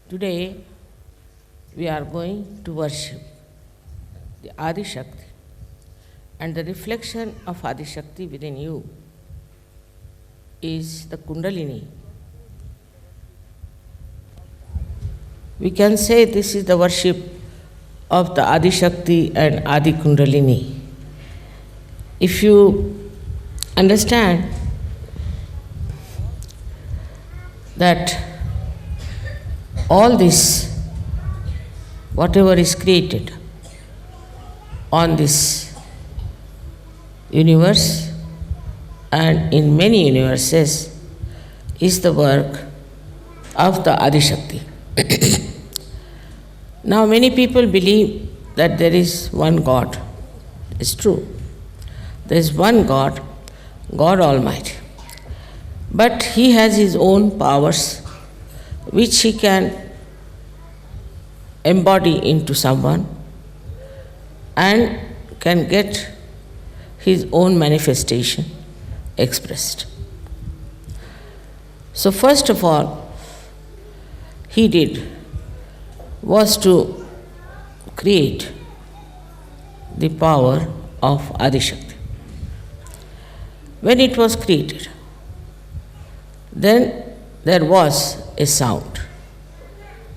Today we are going to worship the Adi Shakti, and the reflection of Adi Shakti within you is the Kundalini. We can say this is the worship of the Adi Shakti and Adi Kundalini. If you understand that all this, whatever is created on this universe and in many universes, is the work of the Adi Shakti. Now, many people believe that there is one God. It's true. There is one God, God Almighty. But He has His own powers which He can embody into someone and can get His own manifestation expressed. So first of all, He did was to create the power of Adi Shakti. When it was created, then there was a sound.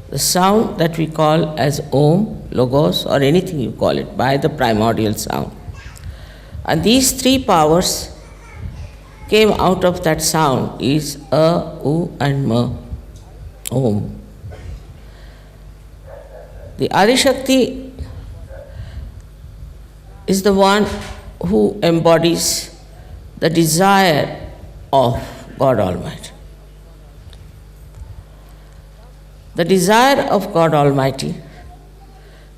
The sound that we call as Om, Logos, or anything you call it, by the primordial sound. And these three powers came out of that sound is A, U and Ma, Om. The Adi Shakti is the one who embodies the desire of God Almighty. The desire of God Almighty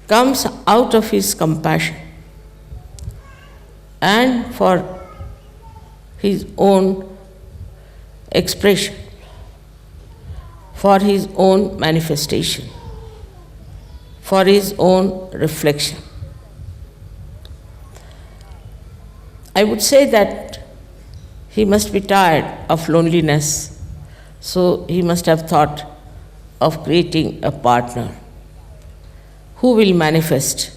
comes out of His compassion and for His own expression, for His own manifestation, for His own reflection. I would say that He must be tired of loneliness, so He must have thought of creating a partner who will manifest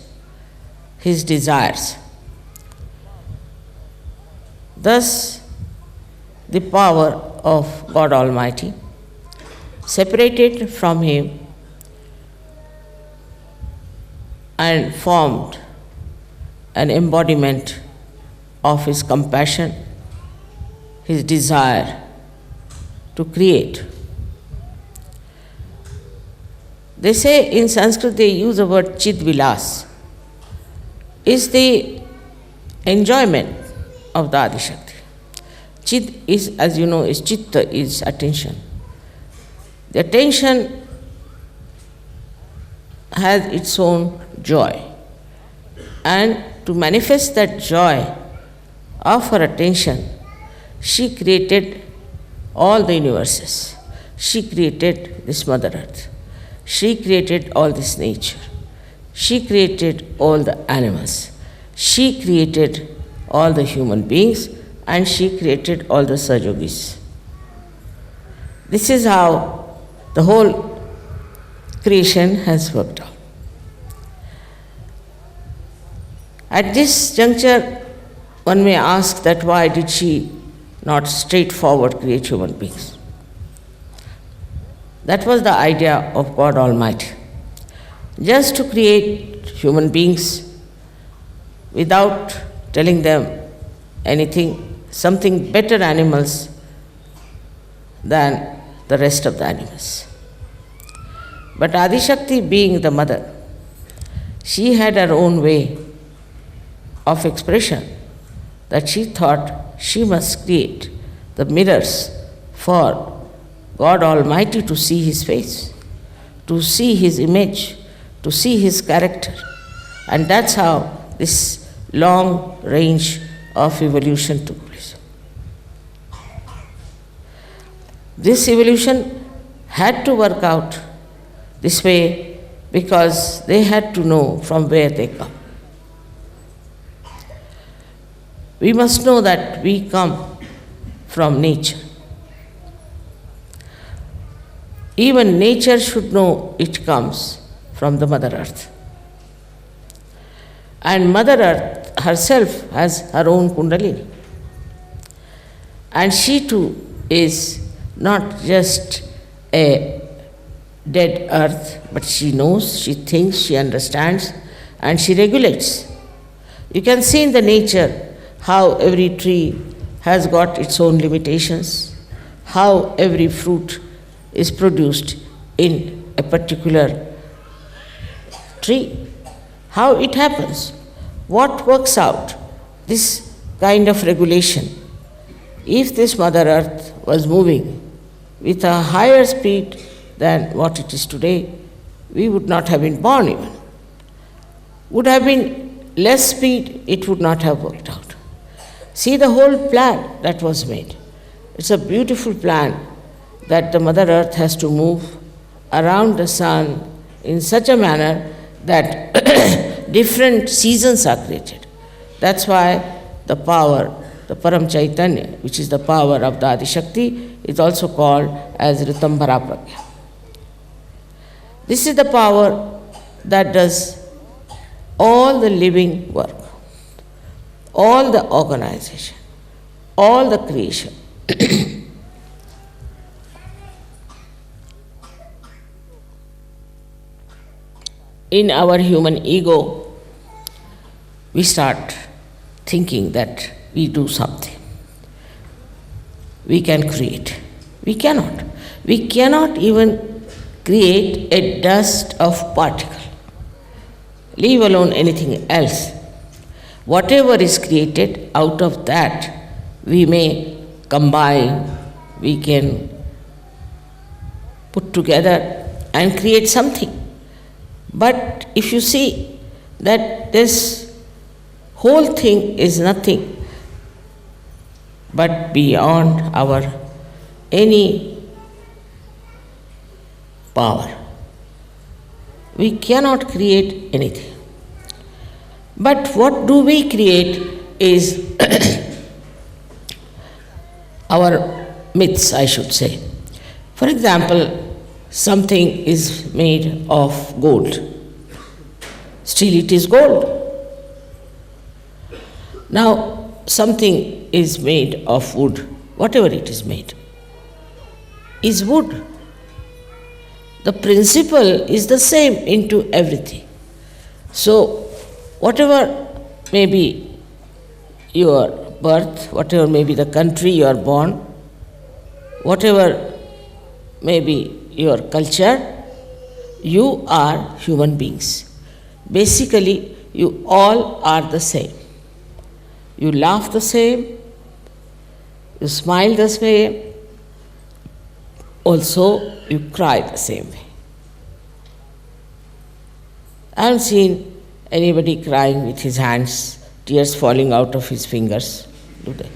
His desires. Thus, the power of God Almighty separated from Him and formed an embodiment of His compassion, His desire to create. They say in Sanskrit they use the word Chid Vilas, is the enjoyment of the Adi Shakti. Chid is, as you know, is Chitta, is attention. The attention has its own joy. And to manifest that joy of her attention, she created all the universes. She created this Mother Earth. She created all this nature. She created all the animals. She created all the human beings, and she created all the Sajogis. This is how the whole creation has worked out. At this juncture, one may ask that why did she not straightforward create human beings? That was the idea of God Almighty. Just to create human beings without telling them anything, something better animals than the rest of the animals. But Adi Shakti, being the mother, she had her own way of expression, that she thought she must create the mirrors for God Almighty to see His face, to see His image, to see His character. And that's how this long range of evolution took place. This evolution had to work out this way because they had to know from where they come. We must know that we come from nature. Even nature should know it comes from the Mother Earth. And Mother Earth herself has her own Kundalini. And she too is not just a dead earth, but she knows, she thinks, she understands, and she regulates. You can see in the nature how every tree has got its own limitations, how every fruit is produced in a particular tree, how it happens, what works out, this kind of regulation. If this Mother Earth was moving with a higher speed than what it is today, we would not have been born even. Would have been less speed, it would not have worked out. See the whole plan that was made. It's a beautiful plan that the Mother Earth has to move around the sun in such a manner that different seasons are created. That's why the power, the Param Chaitanya, which is the power of the Adi Shakti, is also called as Ritambhara Pragya. This is the power that does all the living work, all the organization, all the creation. In our human ego, we start thinking that we do something. We can create. We cannot. We cannot even create a dust of particle, leave alone anything else. Whatever is created, out of that we may combine, we can put together and create something. But if you see that this whole thing is nothing but beyond our any power, we cannot create anything. But what do we create is our myths, I should say. For example, something is made of gold. Still it is gold. Now, something is made of wood, whatever it is made, is wood. The principle is the same into everything. So, whatever may be your birth, whatever may be the country you are born, whatever may be your culture, you are human beings. Basically, you all are the same. You laugh the same, you smile the same, also you cry the same way. I haven't seen anybody crying with his hands, tears falling out of his fingers, do they?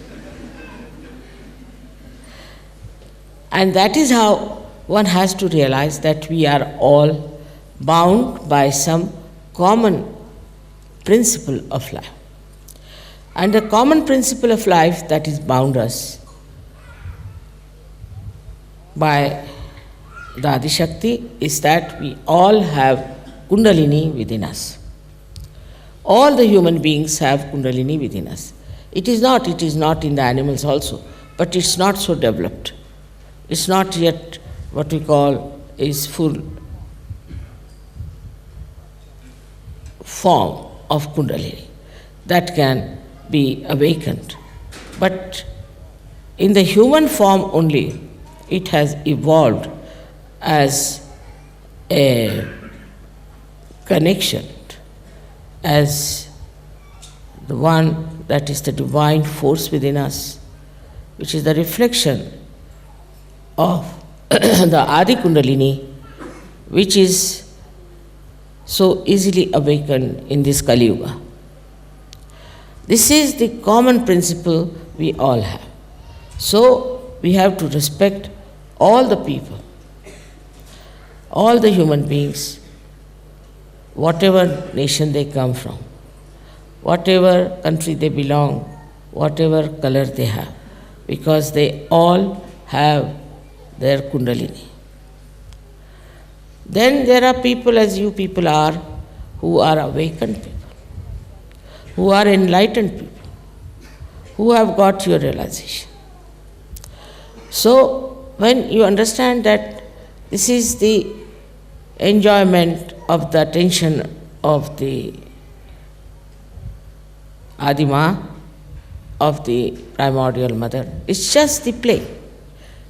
And that is how one has to realize that we are all bound by some common principle of life. And the common principle of life that is bound us by the Adi Shakti is that we all have Kundalini within us. All the human beings have Kundalini within us. It is not in the animals also, but it's not so developed. It's not yet what we call is full form of Kundalini that can be awakened. But in the human form only, it has evolved as a connection, as the one that is the divine force within us, which is the reflection of the Adi Kundalini, which is so easily awakened in this Kali Yuga. This is the common principle we all have. So we have to respect all the people, all the human beings, whatever nation they come from, whatever country they belong, whatever color they have, because they all have their Kundalini. Then there are people as you people are, who are awakened people, who are enlightened people, who have got your realization. So when you understand that this is the enjoyment of the attention of the Adima, of the primordial mother, it's just the play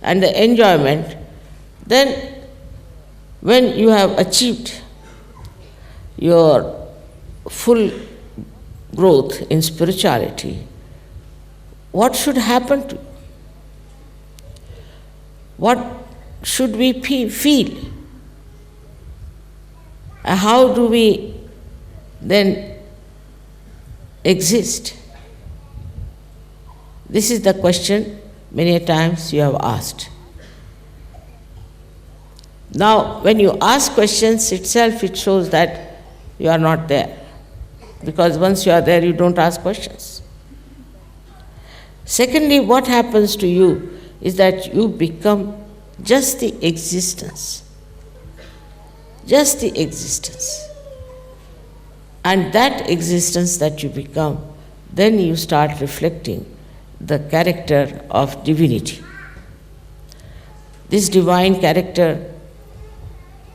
and the enjoyment, then when you have achieved your full growth in spirituality, what should happen to you? What should we feel? How do we then exist? This is the question many a times you have asked. Now, when you ask questions itself, it shows that you are not there. Because once you are there, you don't ask questions. Secondly, what happens to you is that you become just the existence. Just the existence. And that existence that you become, then you start reflecting the character of divinity. This divine character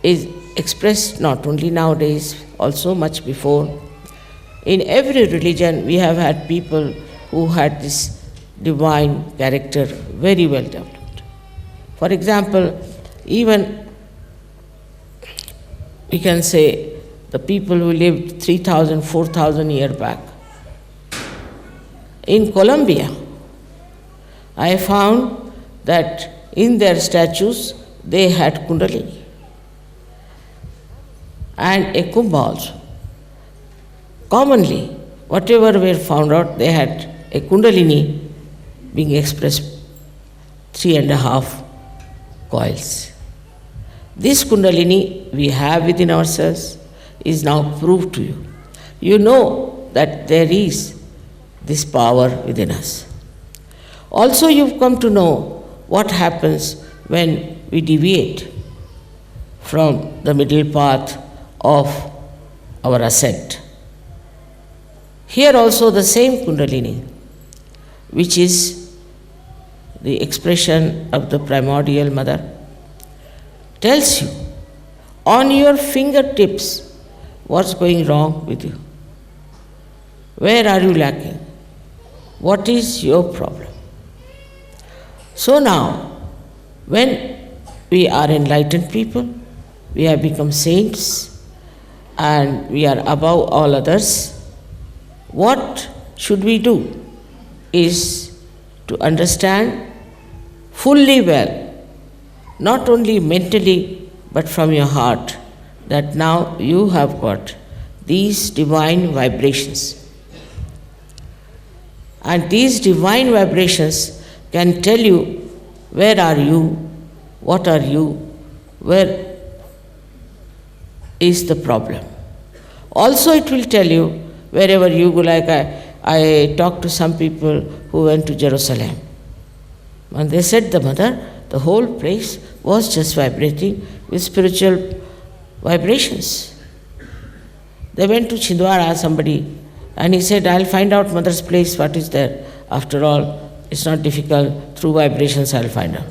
is expressed not only nowadays, also much before. In every religion, we have had people who had this divine character very well developed. For example, even we can say the people who lived 3,000, 4,000 years back. In Colombia, I found that in their statues they had Kundalini and a Kumbha also. Commonly, whatever were found out, they had a Kundalini being expressed 3.5 coils. This Kundalini we have within ourselves is now proved to you. You know that there is this power within us. Also, you've come to know what happens when we deviate from the middle path of our ascent. Here also the same Kundalini, which is the expression of the primordial mother, tells you on your fingertips what's going wrong with you. Where are you lacking? What is your problem? So now, when we are enlightened people, we have become saints, and we are above all others, what should we do is to understand fully well, not only mentally but from your heart, that now you have got these divine vibrations. And these divine vibrations can tell you where are you, what are you, where is the problem. Also it will tell you wherever you go, like I talked to some people who went to Jerusalem. And they said, the mother, the whole place was just vibrating with spiritual vibrations. They went to Chhindwara, somebody, and he said, I'll find out mother's place, what is there. After all, it's not difficult, through vibrations I'll find out.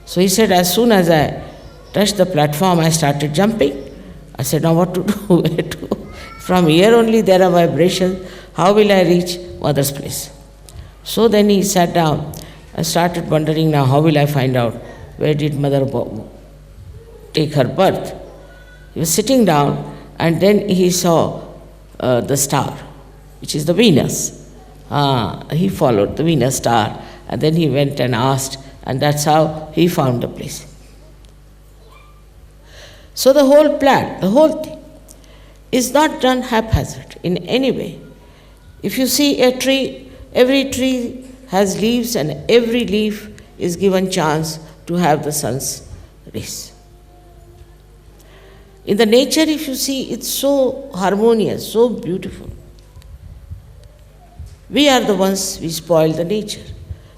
So he said, as soon as I touched the platform, I started jumping. I said, now what to do? Where to go? From here only there are vibrations. How will I reach mother's place? So then he sat down and started wondering, now how will I find out where did mother take her birth? He was sitting down, and then he saw the star, which is the Venus. He followed the Venus star, and then he went and asked, and that's how he found the place. So the whole plan, the whole thing, is not done haphazard in any way. If you see a tree, every tree has leaves, and every leaf is given chance to have the sun's rays. In the nature, if you see, it's so harmonious, so beautiful. We are the ones, we spoil the nature,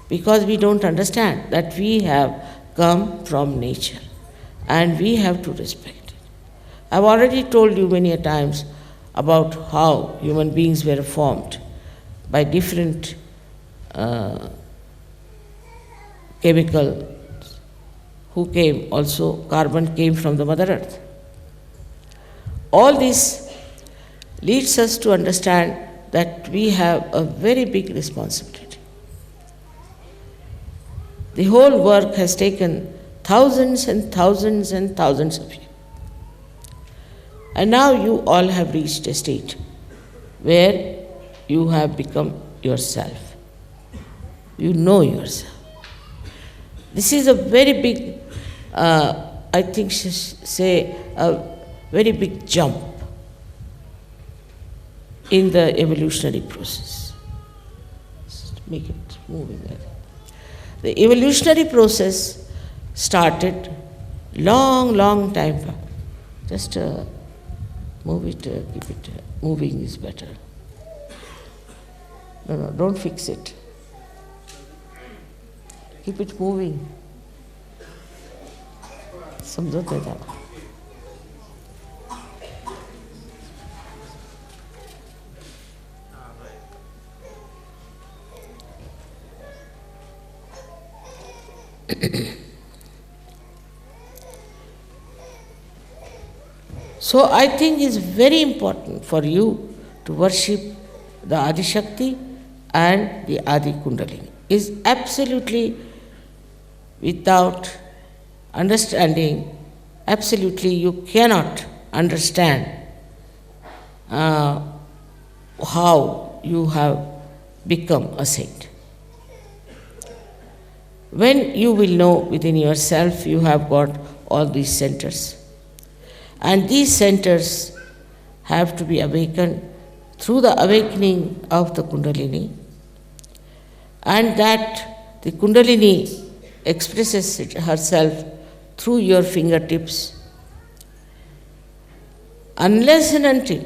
because we don't understand that we have come from nature and we have to respect. I've already told you many a times about how human beings were formed by different chemical who came, also carbon came from the Mother Earth. All this leads us to understand that we have a very big responsibility. The whole work has taken thousands and thousands and thousands of years. And now you all have reached a state where you have become yourself. You know yourself. This is a very big, I think, say, a very big jump in the evolutionary process. Just make it moving. The evolutionary process started long time back. Just move it, keep it moving is better. No, don't fix it. Keep it moving. समझोते था. So I think it's very important for you to worship the Adi Shakti and the Adi Kundalini. Is absolutely without understanding, absolutely you cannot understand how you have become a saint. When you will know within yourself you have got all these centers. And these centers have to be awakened through the awakening of the Kundalini, and that the Kundalini expresses herself through your fingertips. Unless and until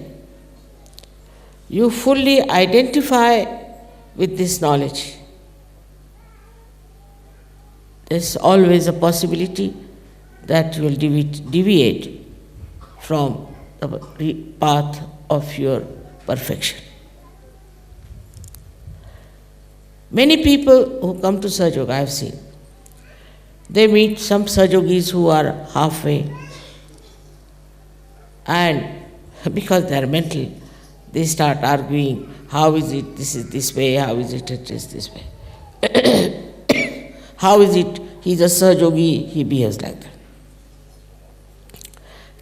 you fully identify with this knowledge, there's always a possibility that you will deviate from the path of your perfection. Many people who come to Sahaja Yoga, I have seen, they meet some Sahaja Yogis who are halfway, and because they are mental, they start arguing, how is it this is this way, how is it is this way. How is it he is a Sahaja Yogi, he behaves like that.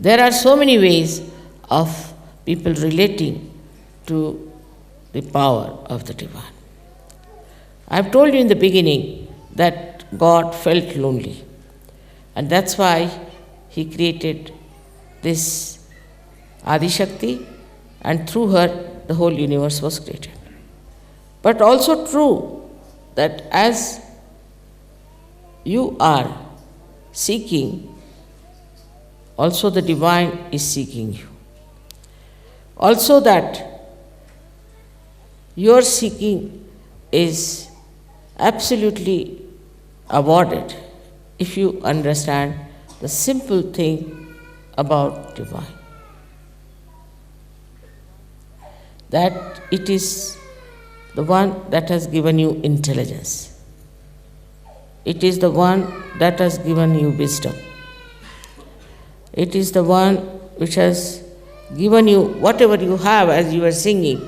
There are so many ways of people relating to the power of the divine. I have told you in the beginning that God felt lonely, and that's why he created this Adi Shakti, and through her the whole universe was created. But also true that as you are seeking, also the divine is seeking you. Also that your seeking is absolutely awarded if you understand the simple thing about divine. That it is the one that has given you intelligence. It is the one that has given you wisdom. It is the one which has given you whatever you have, as you were singing,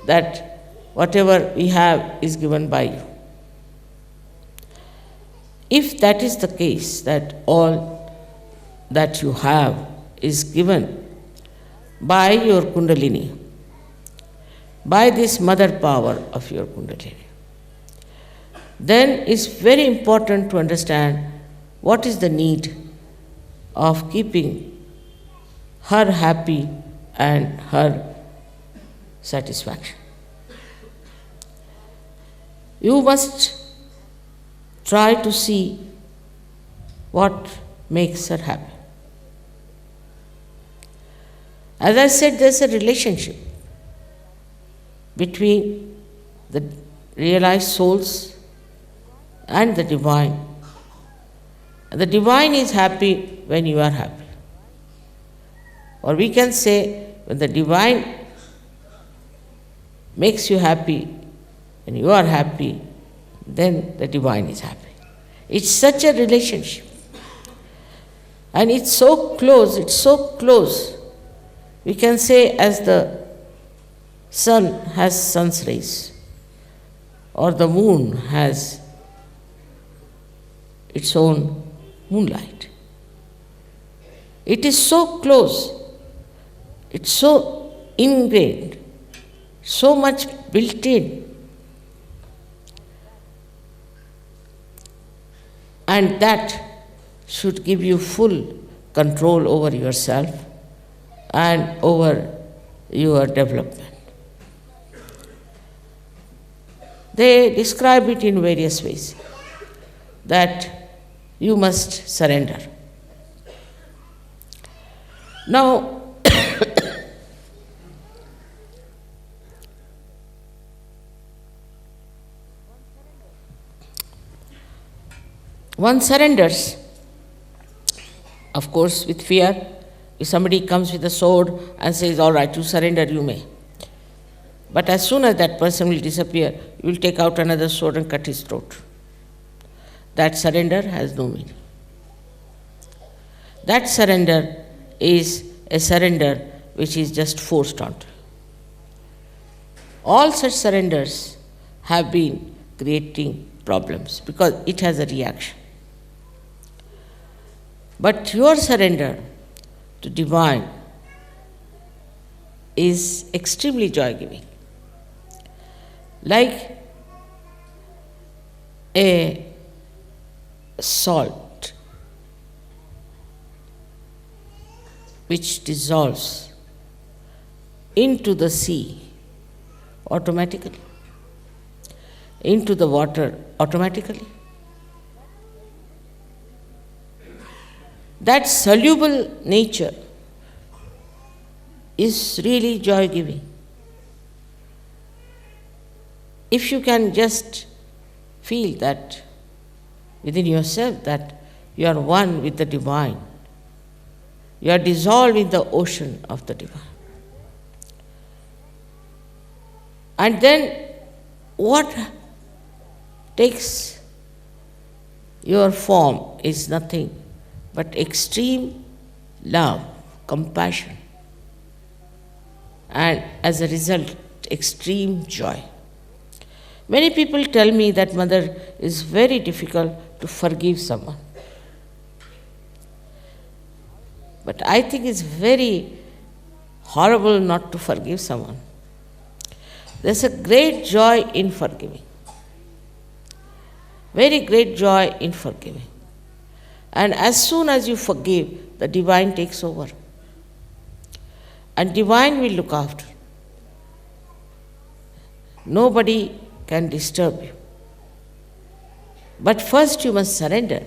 that whatever we have is given by you. If that is the case, that all that you have is given by your Kundalini, by this mother power of your Kundalini, then it's very important to understand what is the need of keeping her happy and her satisfaction. You must try to see what makes her happy. As I said, there's a relationship between the realized souls and the divine. The divine is happy when you are happy. Or we can say, when the divine makes you happy and you are happy, then the divine is happy. It's such a relationship. And it's so close. We can say, as the sun has sun's rays, or the moon has its own moonlight. It is so close, it's so ingrained, so much built in. And that should give you full control over yourself and over your development. They describe it in various ways, that you must surrender. Now, one surrenders, of course, with fear. If somebody comes with a sword and says, all right, you surrender, you may. But as soon as that person will disappear, you will take out another sword and cut his throat. That surrender has no meaning. That surrender is a surrender which is just forced onto you. All such surrenders have been creating problems because it has a reaction. But your surrender to divine is extremely joy-giving. Like a salt which dissolves into the sea automatically, into the water automatically. That soluble nature is really joy-giving. If you can just feel that within yourself, that you are one with the divine, you are dissolved in the ocean of the divine. And then what takes your form is nothing but extreme love, compassion, and as a result, extreme joy. Many people tell me that, Mother, it's very difficult to forgive someone. But I think it's very horrible not to forgive someone. There's a great joy in forgiving. Very great joy in forgiving. And as soon as you forgive, the divine takes over. And divine will look after. Nobody can disturb you. But first you must surrender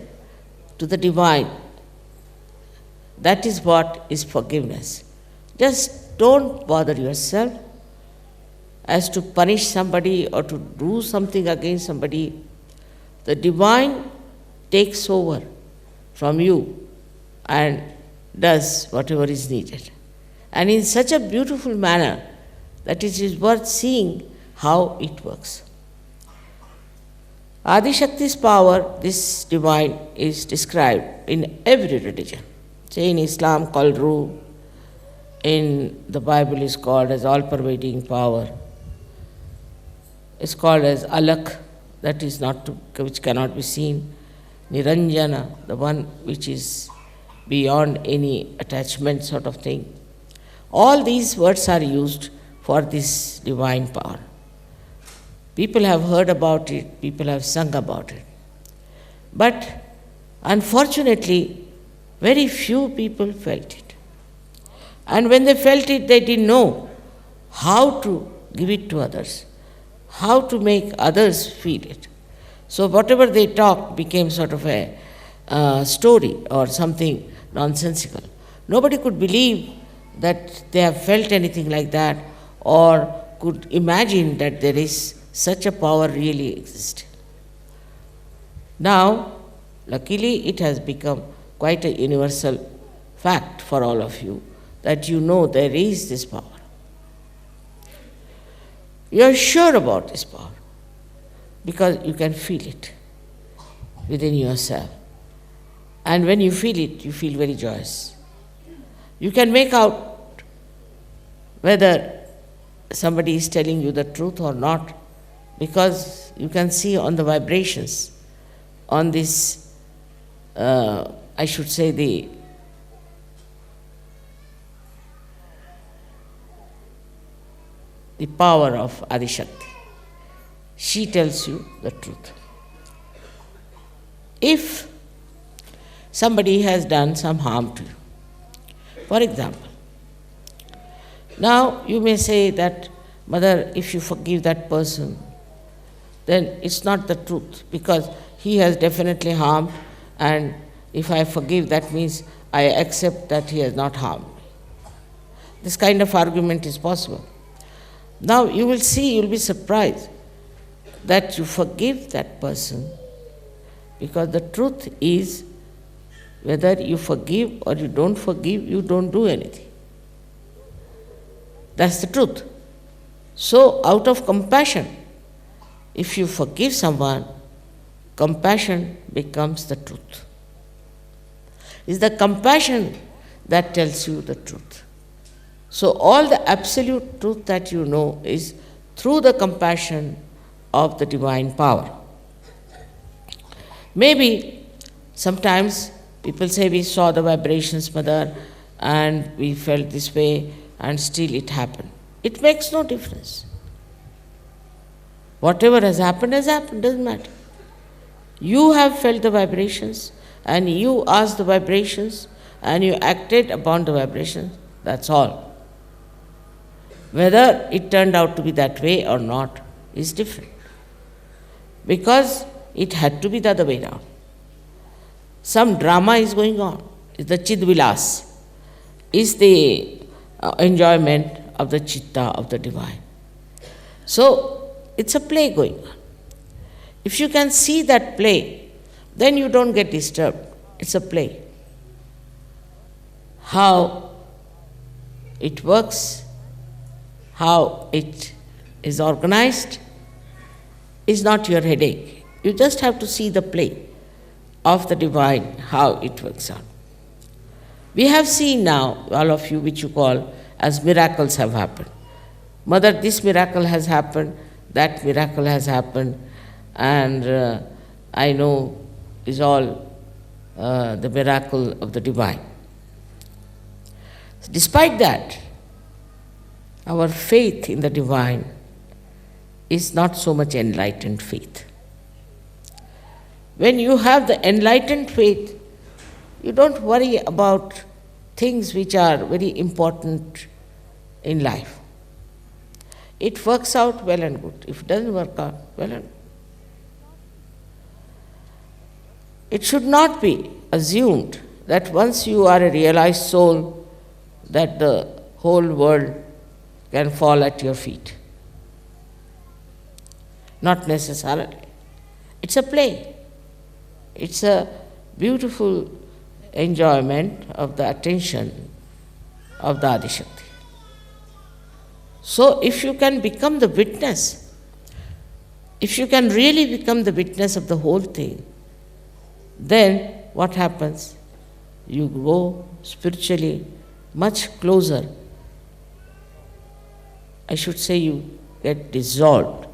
to the divine. That is what is forgiveness. Just don't bother yourself as to punish somebody or to do something against somebody. The divine takes over from you and does whatever is needed. And in such a beautiful manner that it is worth seeing how it works. Adi Shakti's power, this divine, is described in every religion. Say in Islam called Ruh, in the Bible is called as all-pervading power. It's called as Alak, that is which cannot be seen. Niranjana, the one which is beyond any attachment sort of thing. All these words are used for this divine power. People have heard about it, people have sung about it. But unfortunately, very few people felt it. And when they felt it, they didn't know how to give it to others, how to make others feel it. So whatever they talked became sort of a story or something nonsensical. Nobody could believe that they have felt anything like that or could imagine that there is such a power really exists. Now, luckily, it has become quite a universal fact for all of you that you know there is this power. You are sure about this power because you can feel it within yourself. And when you feel it, you feel very joyous. You can make out whether somebody is telling you the truth or not, because you can see on the vibrations, on this, I should say, the power of Adi Shakti. She tells you the truth. If somebody has done some harm to you, for example, now you may say that, Mother, if you forgive that person, then it's not the truth, because he has definitely harmed, and if I forgive, that means I accept that he has not harmed me. This kind of argument is possible. Now you will see, you will be surprised that you forgive that person, because the truth is, whether you forgive or you don't forgive, you don't do anything. That's the truth. So, out of compassion, if you forgive someone, compassion becomes the truth. It's the compassion that tells you the truth. So, all the absolute truth that you know is through the compassion of the divine power. Maybe sometimes people say, we saw the vibrations, Mother, and we felt this way, and still it happened. It makes no difference. Whatever has happened, doesn't matter. You have felt the vibrations, and you asked the vibrations, and you acted upon the vibrations, that's all. Whether it turned out to be that way or not is different, because it had to be the other way around. Some drama is going on. It's the Chidvilas, is the enjoyment of the Chitta of the divine. So, it's a play going on. If you can see that play, then you don't get disturbed. It's a play. How it works, how it is organized, is not your headache. You just have to see the play of the divine, how it works out. We have seen now, all of you, which you call as miracles have happened. Mother, this miracle has happened, that miracle has happened, and I know is all the miracle of the divine. Despite that, our faith in the divine is not so much enlightened faith. When you have the enlightened faith, you don't worry about things which are very important in life. It works out well and good. If it doesn't work out, well and good. It should not be assumed that once you are a realized soul, that the whole world can fall at your feet. Not necessarily. It's a play. It's a beautiful enjoyment of the attention of the Adi Shakti. So if you can become the witness, if you can really become the witness of the whole thing, then what happens? You go spiritually much closer. I should say you get dissolved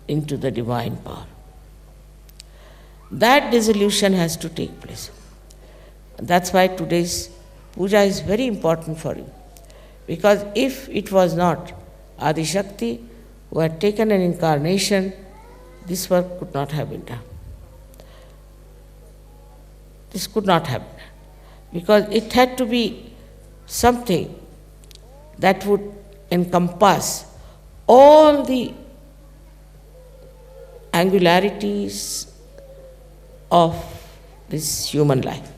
into the divine power. That dissolution has to take place. That's why today's puja is very important for you. Because if it was not Adi Shakti who had taken an incarnation, this work could not have been done. This could not have been done. Because it had to be something that would encompass all the angularities of this human life,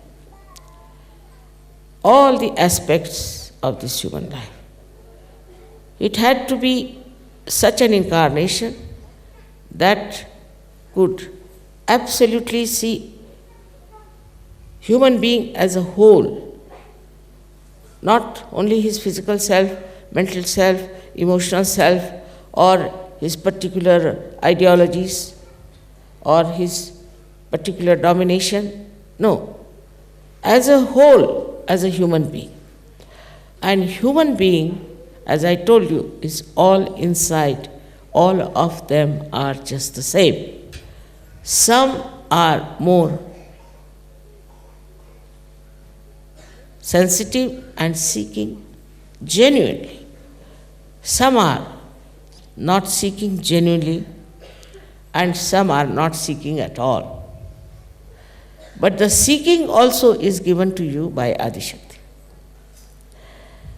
all the aspects of this human life. It had to be such an incarnation that could absolutely see human being as a whole, not only his physical self, mental self, emotional self, or his particular ideologies, or his particular domination. No, as a whole, as a human being. And human being, as I told you, is all inside. All of them are just the same. Some are more sensitive and seeking genuinely. Some are not seeking genuinely, and some are not seeking at all. But the seeking also is given to you by Adishakti.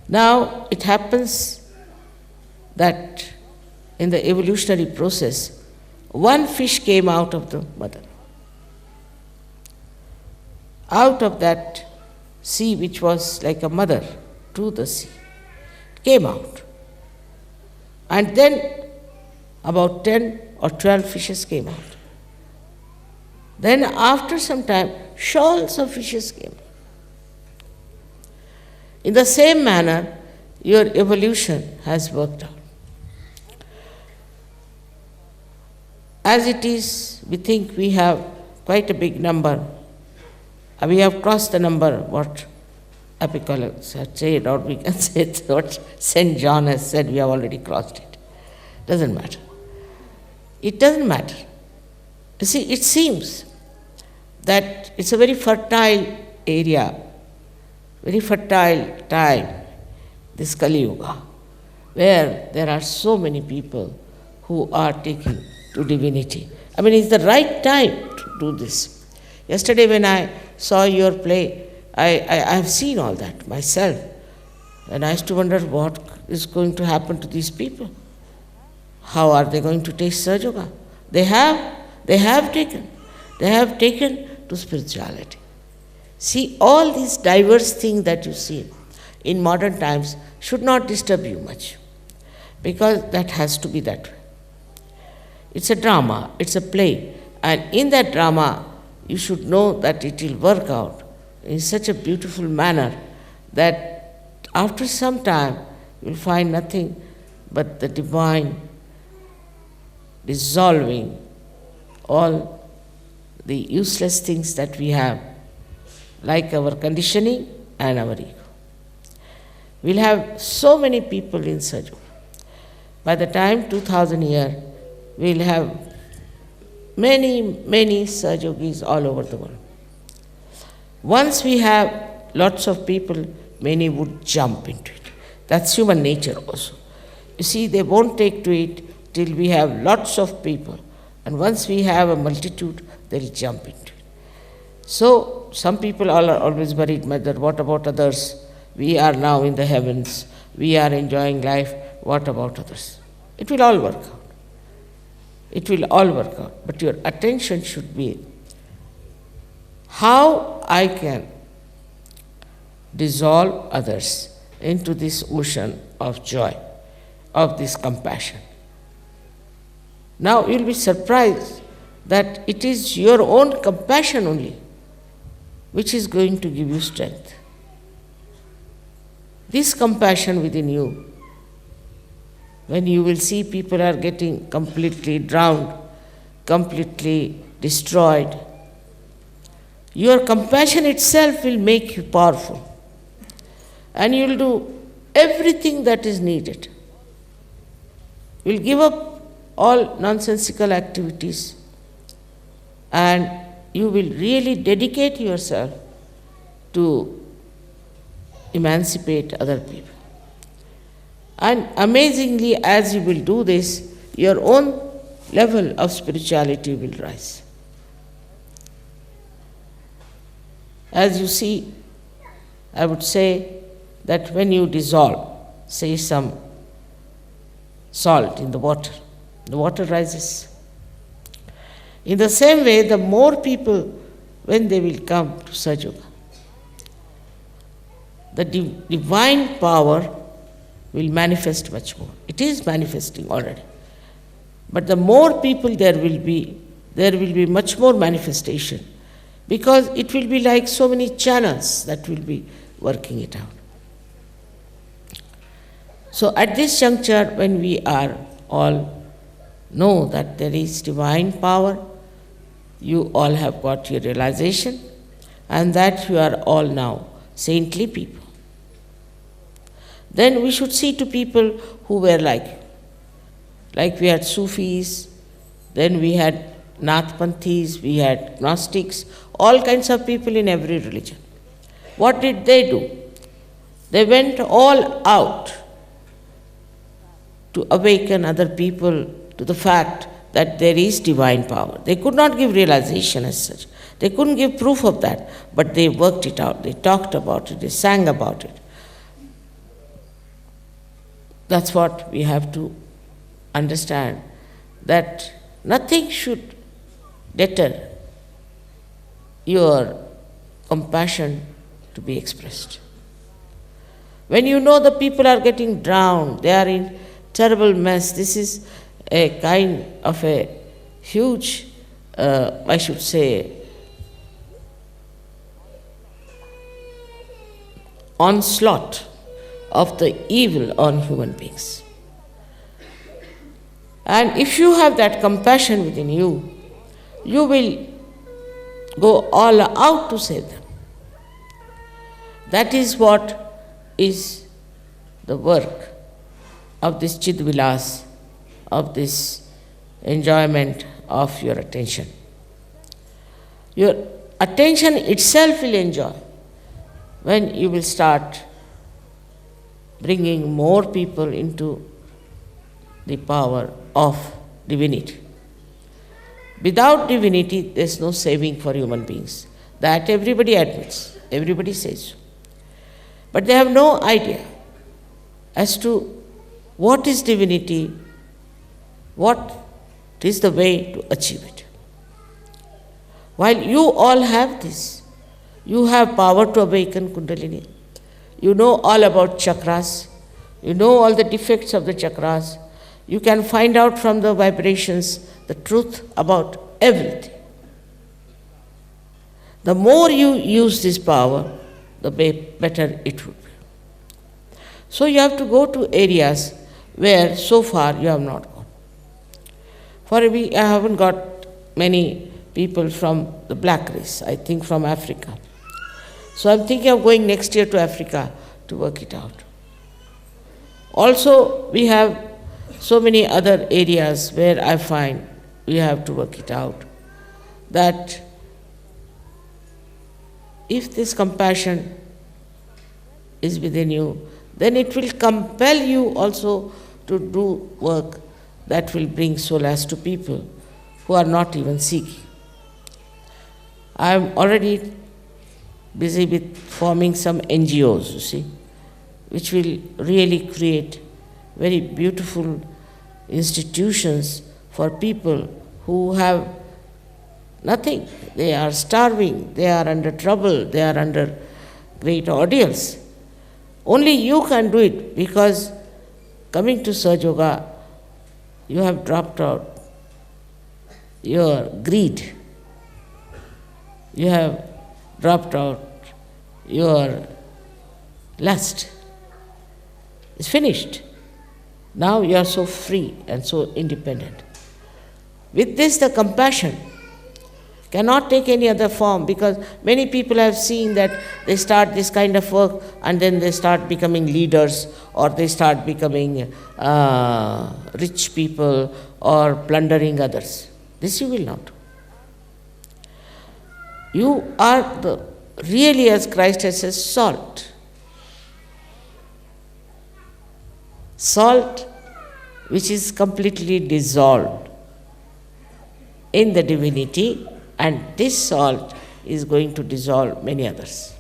Now, it happens that in the evolutionary process, one fish came out of the mother. Out of that sea, which was like a mother to the sea, came out. And then about 10 or 12 fishes came out. Then after some time, shoals of fishes came. In the same manner, your evolution has worked out. As it is, we think we have quite a big number. We have crossed the number, what Apicurus had said, or we can say what St. John has said, we have already crossed it. Doesn't matter. It doesn't matter. You see, it seems that it's a very fertile area, very fertile time, this Kali Yuga, where there are so many people who are taking to divinity. I mean, it's the right time to do this. Yesterday when I saw your play, I have seen all that myself. And I used to wonder what is going to happen to these people. How are they going to taste Sahaja Yoga? They have taken to spirituality. See, all these diverse things that you see in modern times should not disturb you much, because that has to be that way. It's a drama, it's a play, and in that drama, you should know that it will work out in such a beautiful manner that after some time, you will find nothing but the divine dissolving all the useless things that we have, like our conditioning and our ego. We'll have so many people in Sahaja Yoga. By the time 2000 years, we'll have many Sahaja Yogis all over the world. Once we have lots of people, many would jump into it. That's human nature also. You see, they won't take to it till we have lots of people. And once we have a multitude, they'll jump into it. So, some people are always worried, Mother, what about others? We are now in the heavens. We are enjoying life. What about others? It will all work out. It will all work out. But your attention should be how I can dissolve others into this ocean of joy, of this compassion. Now you'll be surprised that it is your own compassion only which is going to give you strength. This compassion within you, when you will see people are getting completely drowned, completely destroyed, your compassion itself will make you powerful. And you will do everything that is needed. You will give up all nonsensical activities and you will really dedicate yourself to emancipate other people. And amazingly, as you will do this, your own level of spirituality will rise. As you see, I would say that when you dissolve, say some salt in the water rises. In the same way, the more people, when they will come to Sahaja Yoga, the divine power will manifest much more. It is manifesting already. But the more people there will be much more manifestation, because it will be like so many channels that will be working it out. So at this juncture, when we are all know that there is divine power, you all have got your realization, and that you are all now saintly people. Then we should see to people who were like we had Sufis, then we had Nathpanthis, we had Gnostics, all kinds of people in every religion. What did they do? They went all out to awaken other people to the fact that there is divine power. They could not give realization as such. They couldn't give proof of that, but they worked it out, they talked about it, they sang about it. That's what we have to understand, that nothing should deter your compassion to be expressed. When you know the people are getting drowned, they are in terrible mess, this is a kind of a huge, I should say, onslaught of the evil on human beings. And if you have that compassion within you, you will go all out to save them. That is what is the work of this Chidvilas, of this enjoyment of your attention. Your attention itself will enjoy when you will start bringing more people into the power of divinity. Without divinity, there is no saving for human beings. That everybody admits, everybody says so. But they have no idea as to what is divinity, what is the way to achieve it. While you all have this, you have power to awaken Kundalini. You know all about chakras, you know all the defects of the chakras, you can find out from the vibrations the truth about everything. The more you use this power, the better it would be. So you have to go to areas where so far you have not gone. For I haven't got many people from the black race, I think from Africa. So I'm thinking of going next year to Africa to work it out. Also, we have so many other areas where I find we have to work it out, that if this compassion is within you, then it will compel you also to do work that will bring solace to people who are not even seeking. I am already busy with forming some NGOs, you see, which will really create very beautiful institutions for people who have nothing. They are starving, they are under trouble, they are under great ordeals. Only you can do it, because coming to Sahaja Yoga, you have dropped out your greed, you have dropped out your lust. It's finished. Now you are so free and so independent. With this, the compassion cannot take any other form, because many people have seen that they start this kind of work and then they start becoming leaders, or they start becoming rich people, or plundering others. This you will not do. You are really, as Christ has said, salt. Salt which is completely dissolved in the divinity, and this salt is going to dissolve many others.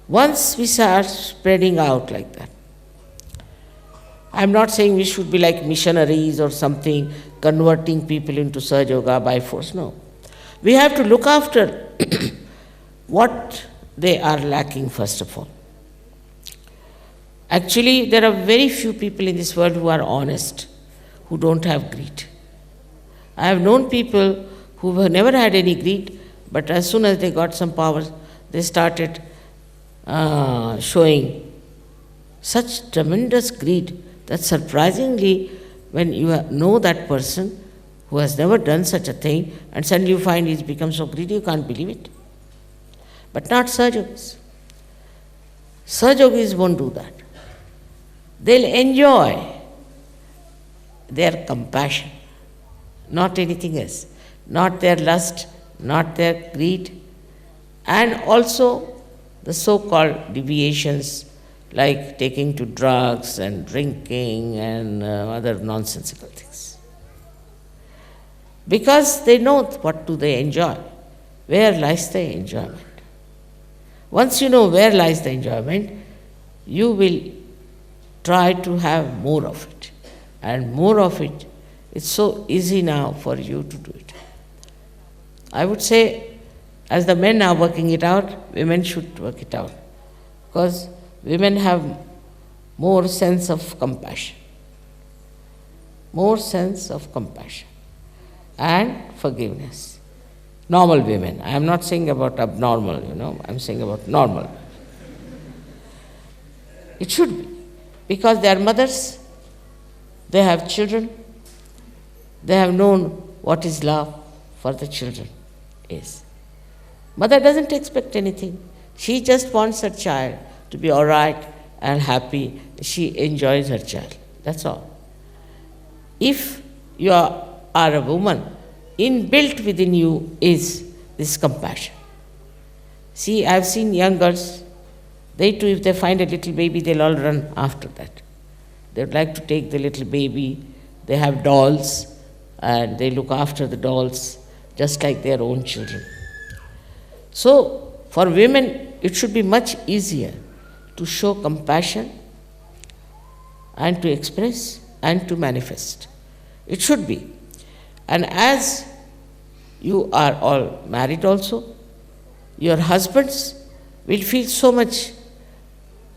Once we start spreading out like that, I'm not saying we should be like missionaries or something, converting people into Sahaja Yoga by force, no. We have to look after what they are lacking first of all. Actually, there are very few people in this world who are honest, who don't have greed. I have known people who have never had any greed, but as soon as they got some power, they started showing Such tremendous greed that surprisingly, when you know that person who has never done such a thing and suddenly you find he's become so greedy, you can't believe it. But not Sahajogis. Sahajogis won't do that. They'll enjoy their compassion, not anything else, not their lust, not their greed, and also the so-called deviations like taking to drugs and drinking and other nonsensical things. Because they know what do they enjoy, where lies the enjoyment. Once you know where lies the enjoyment, you will try to have more of it. And more of it, it's so easy now for you to do it. I would say, as the men are working it out, women should work it out. Because women have more sense of compassion. More sense of compassion and forgiveness. Normal women. I am not saying about abnormal, I am saying about normal. It should be. Because they are mothers, they have children, they have known what is love for the children is. Mother doesn't expect anything. She just wants her child to be all right and happy. She enjoys her child. That's all. If you are a woman, inbuilt within you is this compassion. See, I've seen young girls, they too, if they find a little baby, they'll all run after that. They would like to take the little baby. They have dolls, and they look after the dolls just like their own children. So, for women, it should be much easier to show compassion and to express and to manifest. It should be. And as you are all married also, your husbands will feel so much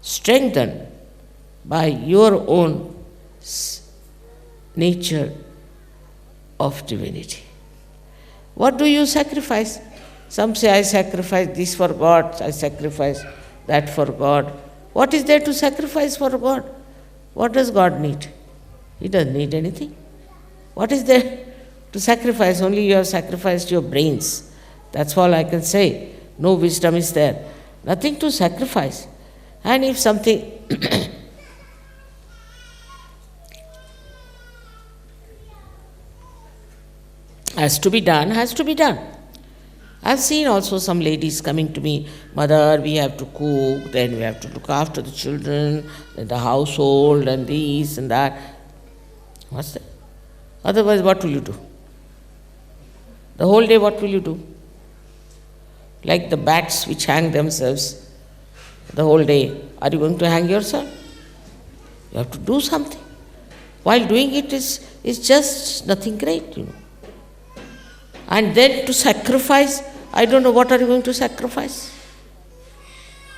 strengthened by your own nature of divinity. What do you sacrifice? Some say, I sacrifice this for God, I sacrifice that for God. What is there to sacrifice for God? What does God need? He doesn't need anything. What is there to sacrifice? Only you have sacrificed your brains. That's all I can say. No wisdom is there. Nothing to sacrifice. And if something has to be done, has to be done. I've seen also some ladies coming to me, Mother, we have to cook, then we have to look after the children, and the household, and this and that. What's that? Otherwise, what will you do? The whole day, what will you do? Like the bats which hang themselves the whole day. Are you going to hang yourself? You have to do something. While doing it is just nothing great, And then to sacrifice, I don't know what are you going to sacrifice.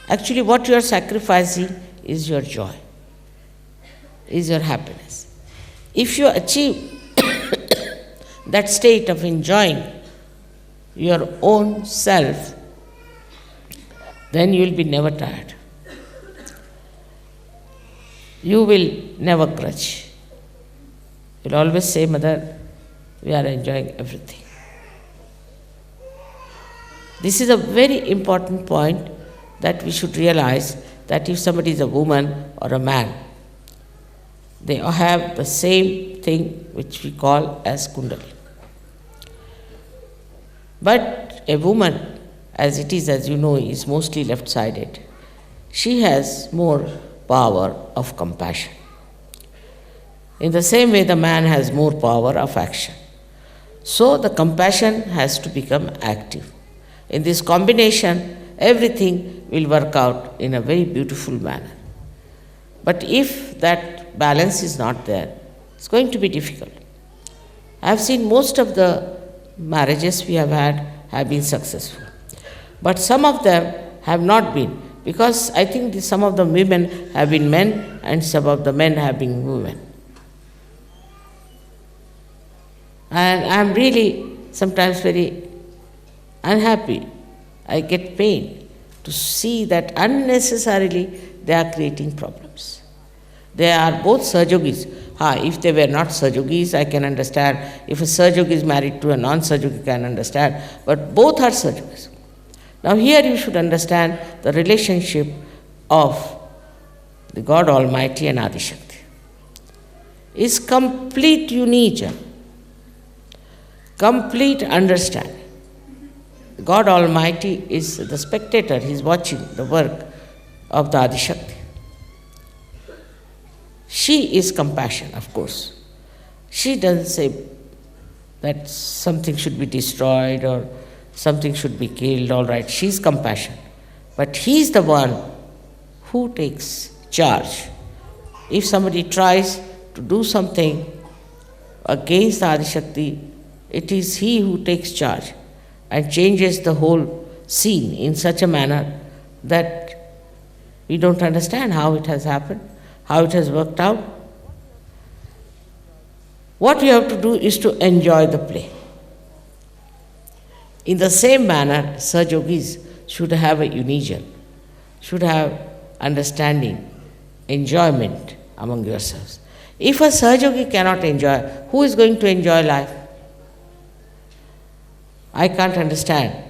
Actually, what you are sacrificing is your joy, is your happiness. If you achieve that state of enjoying your own self, then you will be never tired. You will never grudge. You will always say, Mother, we are enjoying everything. This is a very important point that we should realize, that if somebody is a woman or a man, they have the same thing which we call as Kundalini. But a woman, as it is, as you know, is mostly left-sided. She has more power of compassion. In the same way, the man has more power of action. So the compassion has to become active. In this combination, everything will work out in a very beautiful manner. But if that balance is not there, it's going to be difficult. I have seen most of the marriages we have been successful. But some of them have not been, because I think some of the women have been men and some of the men have been women. And I am really sometimes very unhappy. I get pain to see that unnecessarily they are creating problems. They are both Sahajogis. If they were not Sahajogis, I can understand. If a Sahajogi is married to a non-Sahajogi, I can understand. But both are Sahajogis. Now here you should understand the relationship of the God Almighty and Adishakti. Is complete unison, complete understanding. God Almighty is the spectator, He is watching the work of the Adishakti. She is compassion, of course. She doesn't say that something should be destroyed or something should be killed, all right, she is compassion. But He is the one who takes charge. If somebody tries to do something against the Adishakti, it is He who takes charge and changes the whole scene in such a manner that we don't understand how it has happened, how it has worked out. What you have to do is to enjoy the play. In the same manner, Sahajogis should have a unison, should have understanding, enjoyment among yourselves. If a Sahajogi cannot enjoy, who is going to enjoy life? I can't understand.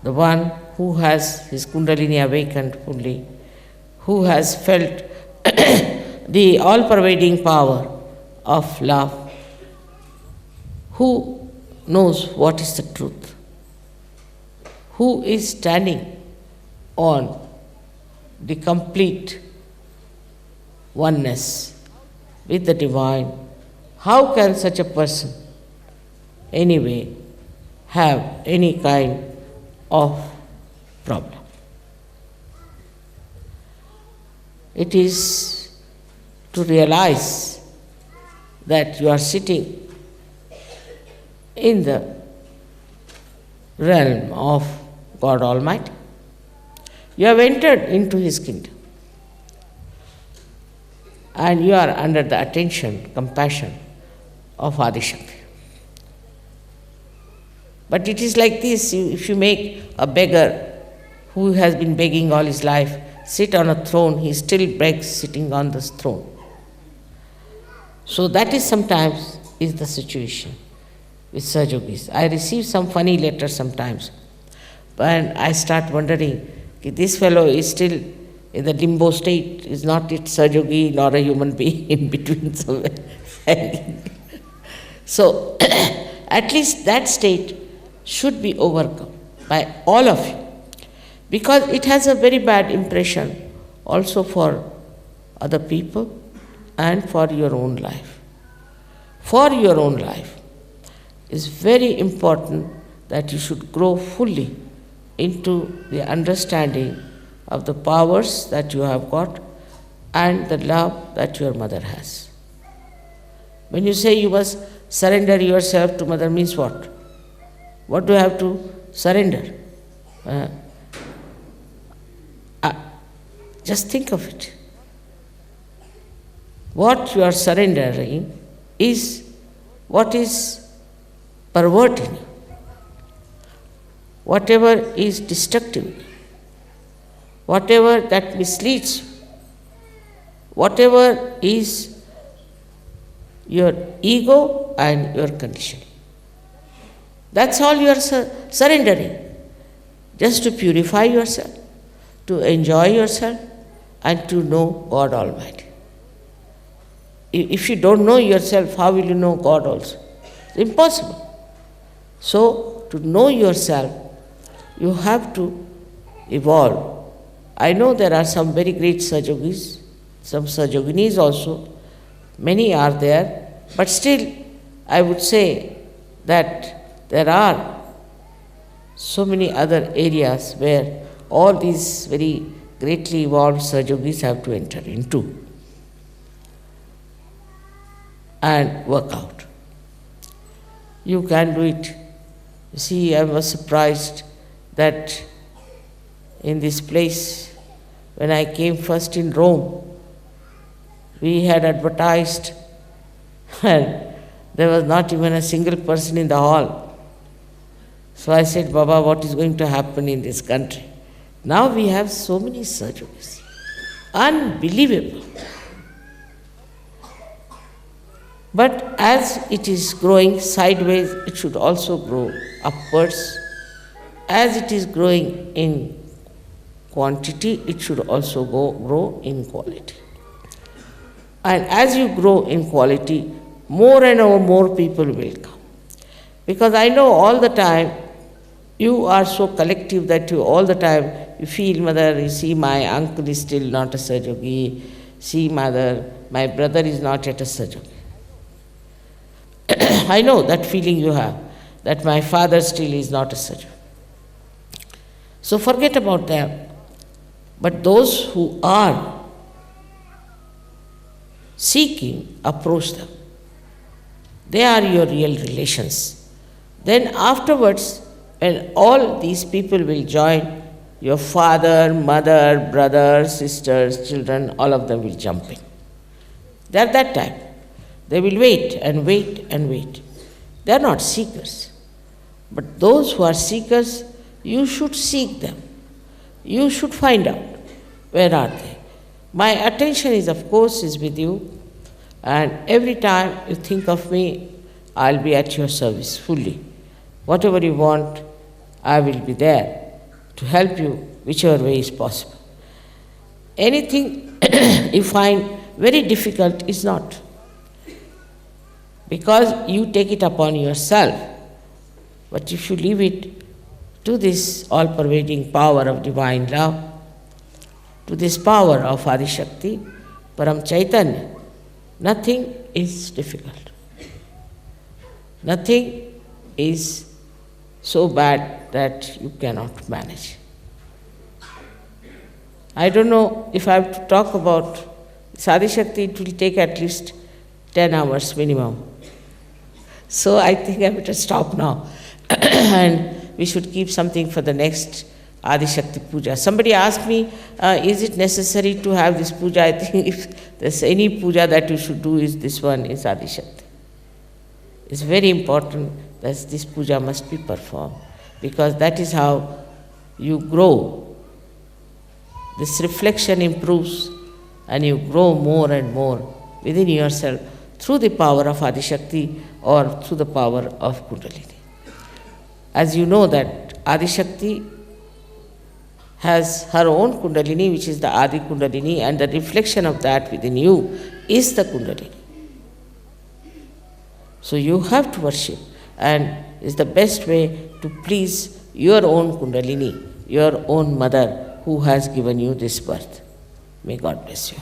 The one who has his Kundalini awakened fully, who has felt the all-pervading power of love, who knows what is the truth, who is standing on the complete oneness with the divine. How can such a person anyway have any kind of problem? It is to realize that you are sitting in the realm of God Almighty. You have entered into His kingdom and you are under the attention, compassion of Adishakti. But it is like this, if you make a beggar who has been begging all his life sit on a throne, he still begs sitting on this throne. So that is sometimes is the situation with Sahajogis. I receive some funny letters sometimes, and I start wondering, this fellow is still in the limbo state, is not it Sahajogi nor a human being in between somewhere. So at least that state should be overcome by all of you, because it has a very bad impression also for other people and for your own life. For your own life, it's very important that you should grow fully into the understanding of the powers that you have got and the love that your mother has. When you say you must surrender yourself to mother, means what? What do you have to surrender? Just think of it. What you are surrendering is what is perverting you, whatever is destructive, whatever that misleads you, whatever is your ego and your conditioning. That's all you are surrendering, just to purify yourself, to enjoy yourself, and to know God Almighty. If you don't know yourself, how will you know God also? It's impossible. So, to know yourself, you have to evolve. I know there are some very great Sahajogis, some Sahajoginis also, many are there, but still I would say that there are so many other areas where all these very greatly evolved Sahajogis have to enter into and work out. You can do it. You see, I was surprised that in this place, when I came first in Rome, we had advertised and there was not even a single person in the hall. So I said, Baba, what is going to happen in this country? Now we have so many Sahajogis. Unbelievable. But as it is growing sideways, it should also grow upwards. As it is growing in quantity, it should also grow in quality. And as you grow in quality, more and more people will come. Because I know all the time you are so collective that you all the time you feel, mother, you see my uncle is still not a Sahajogi, see mother, my brother is not yet a Sahajogi. I know that feeling you have, that my father still is not a Sahajogi. So forget about them. But those who are seeking, approach them. They are your real relations. Then afterwards, when all these people will join, your father, mother, brother, sisters, children, all of them will jump in. At that time, they will wait and wait and wait. They are not seekers. But those who are seekers, you should seek them. You should find out, where are they? My attention is, of course, is with you, and every time you think of me, I'll be at your service fully. Whatever you want, I will be there to help you whichever way is possible. Anything you find very difficult is not, because you take it upon yourself. But if you leave it to this all-pervading power of divine love, to this power of Adi Shakti, Param Chaitanya, nothing is difficult. Nothing is so bad that you cannot manage. I don't know if I have to talk about Adi Shakti, it will take at least 10 hours minimum. So I think I better stop now. And we should keep something for the next Adi Shakti Puja. Somebody asked me, is it necessary to have this puja? I think if there's any puja that you should do, is this one, is Adi Shakti. It's very important that this puja must be performed, because that is how you grow. This reflection improves and you grow more and more within yourself through the power of Adi Shakti or through the power of Kundalini. As you know that Adi Shakti has her own Kundalini, which is the Adi Kundalini, and the reflection of that within you is the Kundalini. So you have to worship, and is the best way to please your own Kundalini, your own mother who has given you this birth. May God bless you.